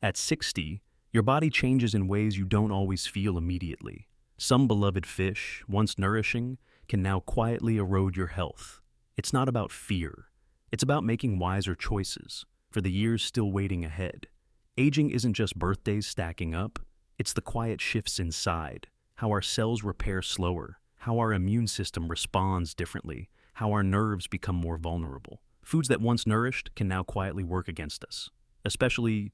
At 60, your body changes in ways you don't always feel immediately. Some beloved fish, once nourishing, can now quietly erode your health. It's not about fear. It's about making wiser choices for the years still waiting ahead. Aging isn't just birthdays stacking up, it's the quiet shifts inside, how our cells repair slower, how our immune system responds differently, how our nerves become more vulnerable. Foods that once nourished can now quietly work against us, especially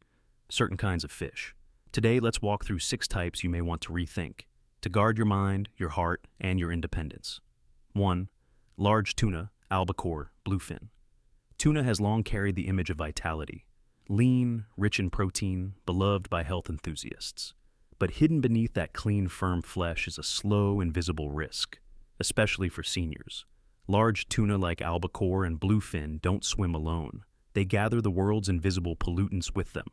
certain kinds of fish. Today, let's walk through 6 types you may want to rethink to guard your mind, your heart, and your independence. 1. Large tuna, albacore, bluefin. Tuna has long carried the image of vitality. Lean, rich in protein, beloved by health enthusiasts. But hidden beneath that clean, firm flesh is a slow, invisible risk, especially for seniors. Large tuna like albacore and bluefin don't swim alone. They gather the world's invisible pollutants with them,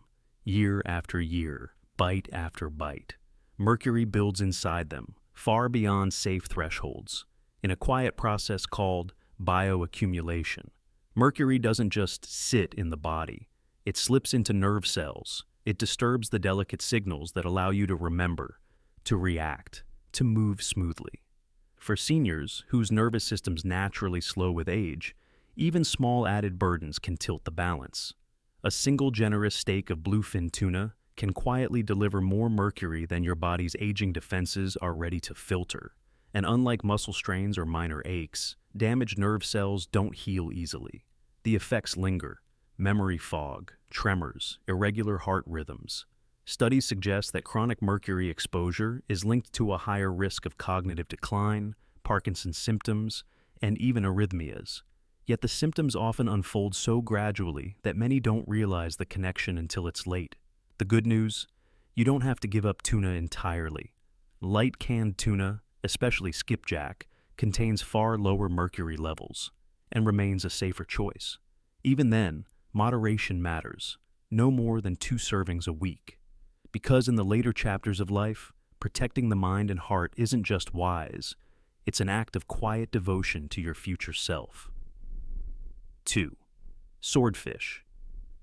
year after year, bite after bite. Mercury builds inside them, far beyond safe thresholds, in a quiet process called bioaccumulation. Mercury doesn't just sit in the body. It slips into nerve cells. It disturbs the delicate signals that allow you to remember, to react, to move smoothly. For seniors, whose nervous systems naturally slow with age, even small added burdens can tilt the balance. A single generous steak of bluefin tuna can quietly deliver more mercury than your body's aging defenses are ready to filter. And unlike muscle strains or minor aches, damaged nerve cells don't heal easily. The effects linger: memory fog, tremors, irregular heart rhythms. Studies suggest that chronic mercury exposure is linked to a higher risk of cognitive decline, Parkinson's symptoms, and even arrhythmias. Yet the symptoms often unfold so gradually that many don't realize the connection until it's late. The good news? You don't have to give up tuna entirely. Light canned tuna, especially skipjack, contains far lower mercury levels and remains a safer choice. Even then, moderation matters, no more than 2 servings a week. Because in the later chapters of life, protecting the mind and heart isn't just wise, it's an act of quiet devotion to your future self. 2. Swordfish.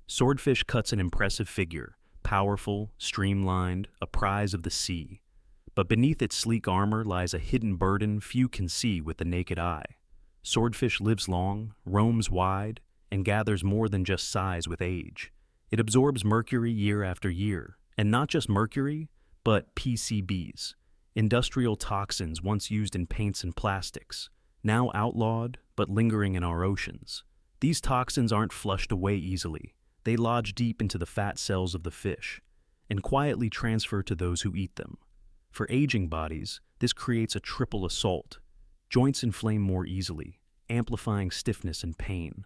Swordfish cuts an impressive figure, powerful, streamlined, a prize of the sea. But beneath its sleek armor lies a hidden burden few can see with the naked eye. Swordfish lives long, roams wide, and gathers more than just size with age. It absorbs mercury year after year, and not just mercury, but PCBs, industrial toxins once used in paints and plastics, now outlawed but lingering in our oceans. These toxins aren't flushed away easily. They lodge deep into the fat cells of the fish and quietly transfer to those who eat them. For aging bodies, this creates a triple assault. Joints inflame more easily, amplifying stiffness and pain.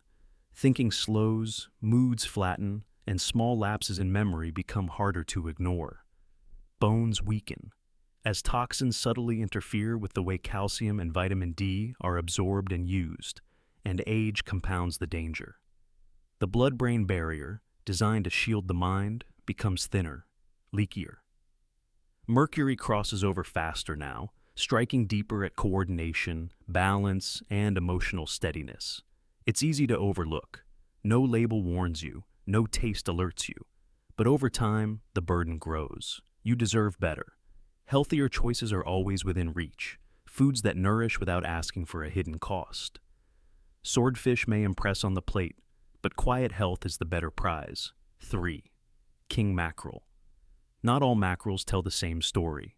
Thinking slows, moods flatten, and small lapses in memory become harder to ignore. Bones weaken, as toxins subtly interfere with the way calcium and vitamin D are absorbed and used, and age compounds the danger. The blood-brain barrier, designed to shield the mind, becomes thinner, leakier. Mercury crosses over faster now, striking deeper at coordination, balance, and emotional steadiness. It's easy to overlook. No label warns you, no taste alerts you. But over time, the burden grows. You deserve better. Healthier choices are always within reach, foods that nourish without asking for a hidden cost. Swordfish may impress on the plate, but quiet health is the better prize. 3. King mackerel. Not all mackerels tell the same story.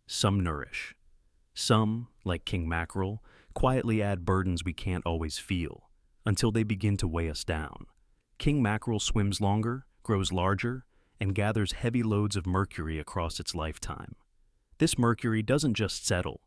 Some nourish. Some, like king mackerel, quietly add burdens we can't always feel, until they begin to weigh us down. King mackerel swims longer, grows larger, and gathers heavy loads of mercury across its lifetime. This mercury doesn't just settle,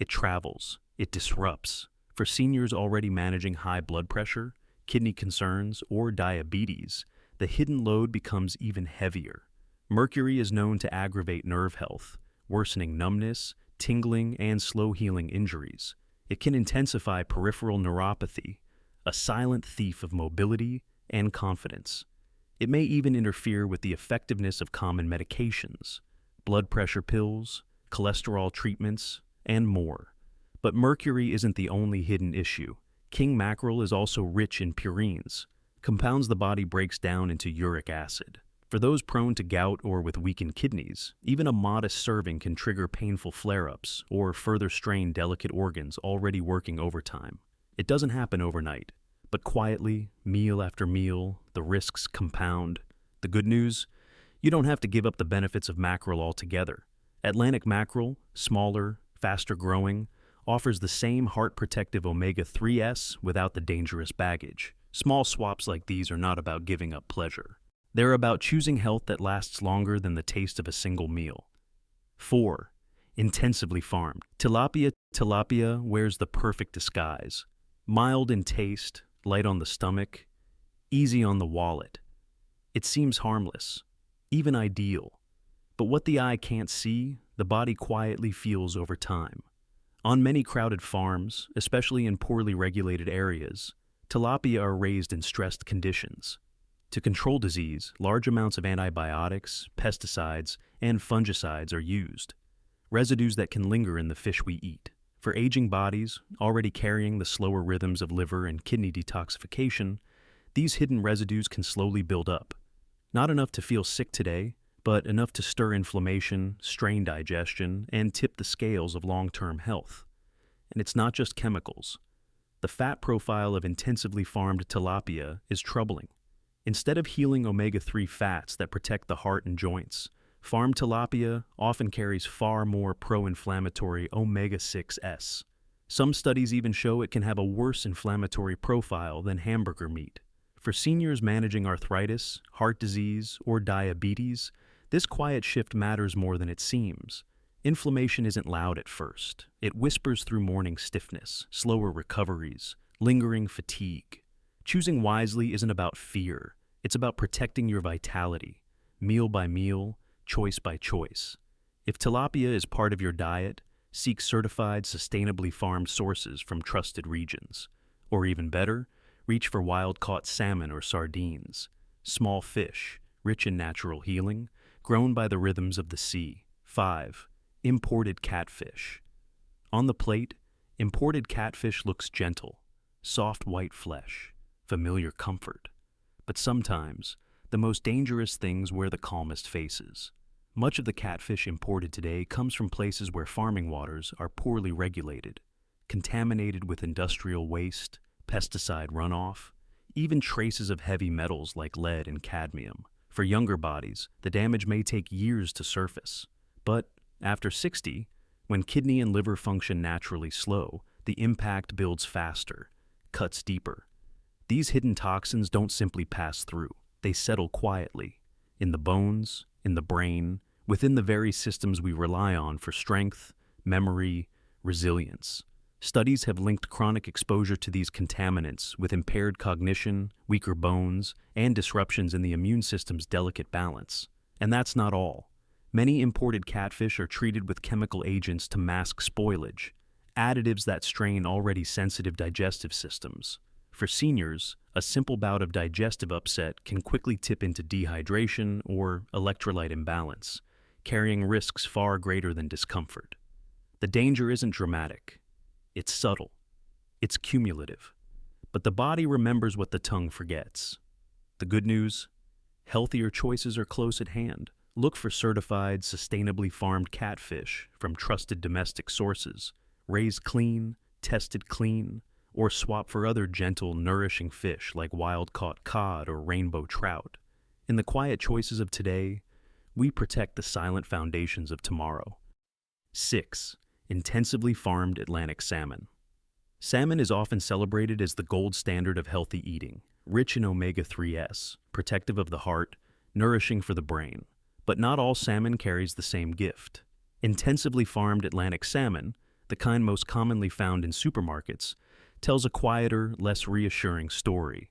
it travels, it disrupts. For seniors already managing high blood pressure, kidney concerns, or diabetes, the hidden load becomes even heavier. Mercury is known to aggravate nerve health, worsening numbness, tingling, and slow-healing injuries. It can intensify peripheral neuropathy, a silent thief of mobility and confidence. It may even interfere with the effectiveness of common medications, blood pressure pills, cholesterol treatments, and more. But mercury isn't the only hidden issue. King mackerel is also rich in purines, compounds the body breaks down into uric acid. For those prone to gout or with weakened kidneys, even a modest serving can trigger painful flare-ups or further strain delicate organs already working overtime. It doesn't happen overnight, but quietly, meal after meal, the risks compound. The good news? You don't have to give up the benefits of mackerel altogether. Atlantic mackerel, smaller, faster growing, offers the same heart-protective omega-3s without the dangerous baggage. Small swaps like these are not about giving up pleasure. They're about choosing health that lasts longer than the taste of a single meal. 4. Intensively farmed. Tilapia wears the perfect disguise. Mild in taste, light on the stomach, easy on the wallet. It seems harmless, even ideal. But what the eye can't see, the body quietly feels over time. On many crowded farms, especially in poorly regulated areas, tilapia are raised in stressed conditions. To control disease, large amounts of antibiotics, pesticides, and fungicides are used, residues that can linger in the fish we eat. For aging bodies, already carrying the slower rhythms of liver and kidney detoxification, these hidden residues can slowly build up. Not enough to feel sick today, but enough to stir inflammation, strain digestion, and tip the scales of long-term health. And it's not just chemicals. The fat profile of intensively farmed tilapia is troubling. Instead of healing omega-3 fats that protect the heart and joints, farmed tilapia often carries far more pro-inflammatory omega-6s. Some studies even show it can have a worse inflammatory profile than hamburger meat. For seniors managing arthritis, heart disease, or diabetes, this quiet shift matters more than it seems. Inflammation isn't loud at first. It whispers through morning stiffness, slower recoveries, lingering fatigue. Choosing wisely isn't about fear. It's about protecting your vitality, meal by meal, choice by choice. If tilapia is part of your diet, seek certified, sustainably farmed sources from trusted regions. Or even better, reach for wild-caught salmon or sardines. Small fish, rich in natural healing, grown by the rhythms of the sea. 5. Imported catfish. On the plate, imported catfish looks gentle, soft white flesh, familiar comfort. But sometimes, the most dangerous things wear the calmest faces. Much of the catfish imported today comes from places where farming waters are poorly regulated, contaminated with industrial waste, pesticide runoff, even traces of heavy metals like lead and cadmium. For younger bodies, the damage may take years to surface. But after 60, when kidney and liver function naturally slow, the impact builds faster, cuts deeper. These hidden toxins don't simply pass through. They settle quietly, in the bones, in the brain, within the very systems we rely on for strength, memory, resilience. Studies have linked chronic exposure to these contaminants with impaired cognition, weaker bones, and disruptions in the immune system's delicate balance. And that's not all. Many imported catfish are treated with chemical agents to mask spoilage, additives that strain already sensitive digestive systems. For seniors, a simple bout of digestive upset can quickly tip into dehydration or electrolyte imbalance, carrying risks far greater than discomfort. The danger isn't dramatic. It's subtle. It's cumulative. But the body remembers what the tongue forgets. The good news? Healthier choices are close at hand. Look for certified, sustainably farmed catfish from trusted domestic sources, raised clean, tested clean, or swap for other gentle, nourishing fish like wild-caught cod or rainbow trout. In the quiet choices of today, we protect the silent foundations of tomorrow. 6. Intensively farmed Atlantic salmon. Salmon is often celebrated as the gold standard of healthy eating, rich in omega-3s, protective of the heart, nourishing for the brain. But not all salmon carries the same gift. Intensively farmed Atlantic salmon, the kind most commonly found in supermarkets, tells a quieter, less reassuring story.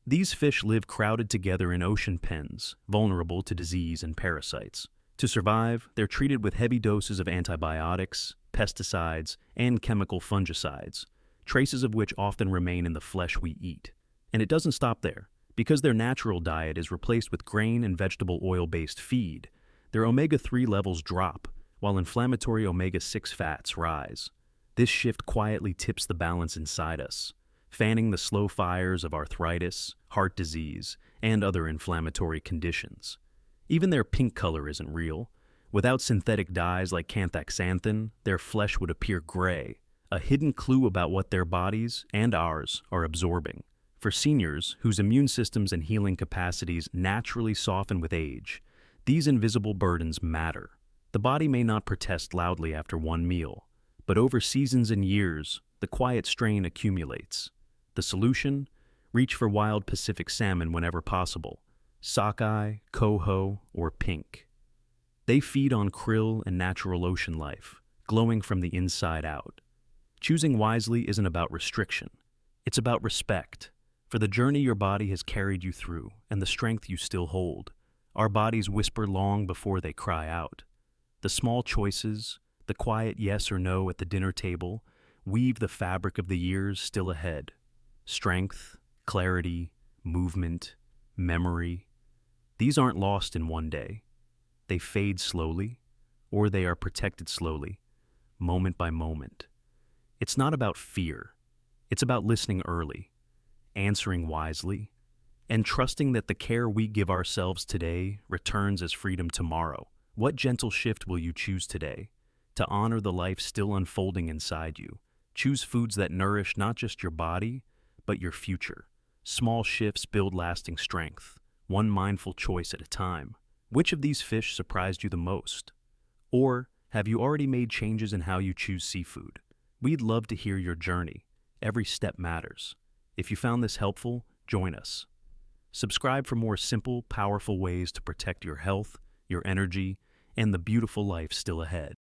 These fish live crowded together in ocean pens, vulnerable to disease and parasites. To survive, they're treated with heavy doses of antibiotics, pesticides, and chemical fungicides, traces of which often remain in the flesh we eat. And it doesn't stop there. Because their natural diet is replaced with grain and vegetable oil-based feed, their omega-3 levels drop, while inflammatory omega-6 fats rise. This shift quietly tips the balance inside us, fanning the slow fires of arthritis, heart disease, and other inflammatory conditions. Even their pink color isn't real. Without synthetic dyes like xanthan, their flesh would appear gray, a hidden clue about what their bodies, and ours, are absorbing. For seniors, whose immune systems and healing capacities naturally soften with age, these invisible burdens matter. The body may not protest loudly after one meal, but over seasons and years, the quiet strain accumulates. The solution? Reach for wild Pacific salmon whenever possible, sockeye, coho, or pink. They feed on krill and natural ocean life, glowing from the inside out. Choosing wisely isn't about restriction. It's about respect for the journey your body has carried you through and the strength you still hold. Our bodies whisper long before they cry out. The small choices, the quiet yes or no at the dinner table, weave the fabric of the years still ahead. Strength, clarity, movement, memory. These aren't lost in one day. They fade slowly, or they are protected slowly, moment by moment. It's not about fear. It's about listening early, answering wisely, and trusting that the care we give ourselves today returns as freedom tomorrow. What gentle shift will you choose today to honor the life still unfolding inside you? Choose foods that nourish not just your body, but your future. Small shifts build lasting strength, one mindful choice at a time. Which of these fish surprised you the most? Or have you already made changes in how you choose seafood? We'd love to hear your journey. Every step matters. If you found this helpful, join us. Subscribe for more simple, powerful ways to protect your health, your energy, and the beautiful life still ahead.